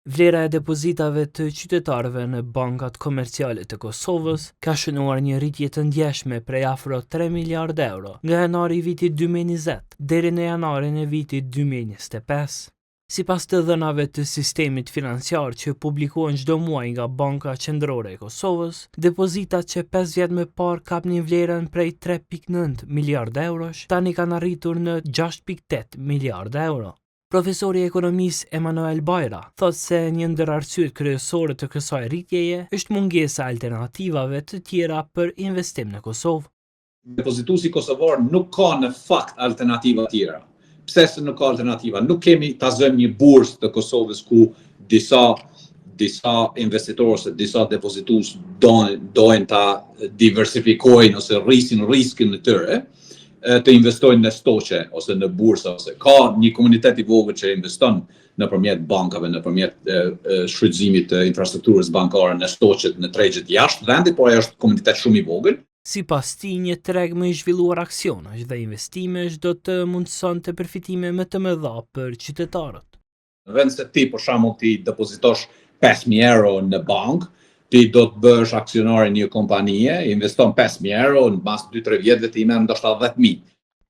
Vlera e depozitave të qytetarëve në bankat komerciale të Kosovës ka shënuar një rritje të ndjeshme prej afro 3 miliardë euro nga janari i vitit 2020 deri në janarin e vitit 2025. Sipas të dhënave të sistemit financiar që publikohen çdo muaj nga Banka Qendrore e Kosovës, depozitat që 5 vjet më parë kapnin vlerën prej 3.9 miliardë eurosh, tani kanë arritur në 6.8 miliardë euro. Profesori i ekonomisë Emanuel Bajra thotë se një ndër arsyet kryesore të kësaj rritjeje është mungesa e alternativave të tjera për investim në Kosovë. Depozituesi kosovar nuk ka në fakt alternativa tjera. Pse se nuk ka alternativa? Nuk kemi ta zëmë një bursë të Kosovës ku disa investitorë ose disa depozitues dojnë ta diversifikojnë ose rrisin riskin e tyre të investojnë në stoqe ose në bursa, ose ka një komunitet i vogël që investon nëpërmjet bankave, nëpërmjet shfrytëzimit të infrastrukturës bankare në stoqet, në tregjet jashtë vendit, por ajo është komunitet shumë i vogël. Sipas tij, një treg më i zhvilluar aksionesh dhe investimesh do të mundësonte përfitime më të mëdha për qytetarët. Në vend se ti për shembull ti depozitosh 5.000 euro në bankë, ti do të bësh aksionar i një kompanie, investon 5.000 euro, në pas 2-3 vjetëve ti merr ndoshta 10.000.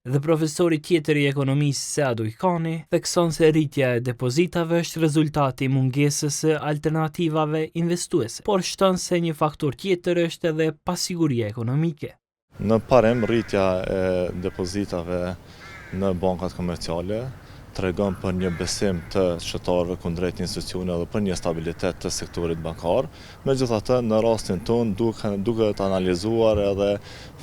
Dhe profesori tjetër i ekonomisë Seadu Ikani thekson se rritja e depozitave është rezultati i mungesës së alternativave investuese, por shton se një faktor tjetër është edhe pasiguria ekonomike. Në parim, rritja e depozitave në bankat komerciale tregon për një besim të qytetarëve kundrejt institucioneve dhe për një stabilitet të sektorit bankar. Megjithatë, në rastin tonë duke të analizuar edhe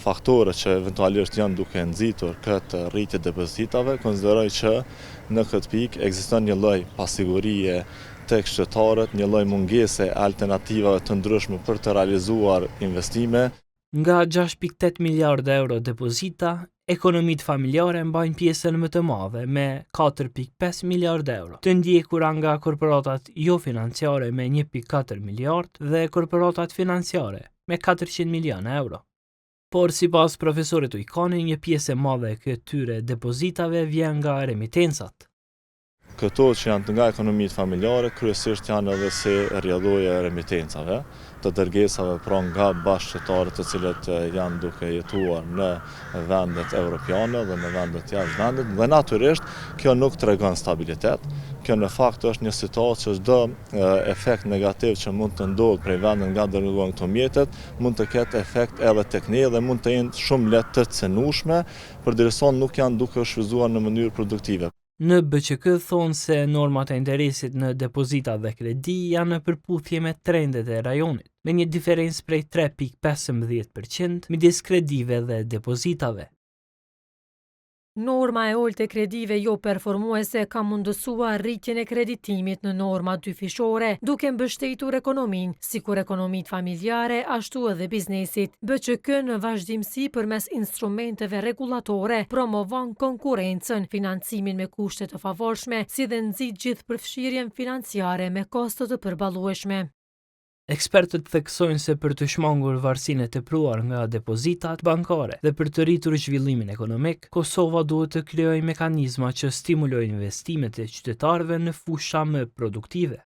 faktorët që eventualisht janë duke nxitur këtë rritje depozitave, konsideroj që në këtë pikë ekziston një lloj pasigurie tek qytetarët, një lloj mungese alternativave të ndryshme për të realizuar investime. Nga 6.8 miliardë euro depozita, ekonomitë familjare mbajnë pjesën më të madhe me 4.5 miliardë euro, të ndjekura nga korporatat jo financiare me 1.4 miliardë dhe korporatat financiare me 400 milionë euro. Por sipas profesorit Ikani, një pjesë e madhe e këtyre depozitave vjen nga remitencat. Këto që janë nga ekonomitë familjare, kryesisht janë edhe si rrjedhoja e remitencave, të dërgesave pra nga bashkëqytetarët të cilët janë duke jetuar në vendet evropiane dhe në vendet jashtë vendit, dhe natyrisht kjo nuk tregon stabilitet. Kjo në fakt është një situatë që çdo efekt negativ që mund të ndodhë prej vendit nga dërguar këto mjetet, mund të ketë efekt edhe tek ne dhe mund të jenë shumë lehtë të cenueshme, përderisa nuk janë duke u shfrytzuar në mënyrë produktive. Në BQK thonë se normat e interesit në depozita dhe kredi janë në përputhje me trendet e rajonit, me një diferencë prej 3.15% midis kredive dhe depozitave. Norma e ulët e kredive jo performuese ka mundësuar rritjen e kreditimit në norma dyfishore, duke mbështetur ekonominë, sikur ekonomitë familjare, ashtu edhe biznesit. BQK në vazhdimsi përmes instrumenteve rregullatore promovon konkurrencën, financimin me kushte të favorshme, si dhe nxit gjithë përfshirjen financiare me kosto të përballueshme. Ekspertët theksojnë se për të shmangur varësinë e tepruar nga depozitat bankare dhe për të rritur zhvillimin ekonomik, Kosova duhet të krijojë mekanizma që stimulojnë investimet e qytetarëve në fusha më produktive.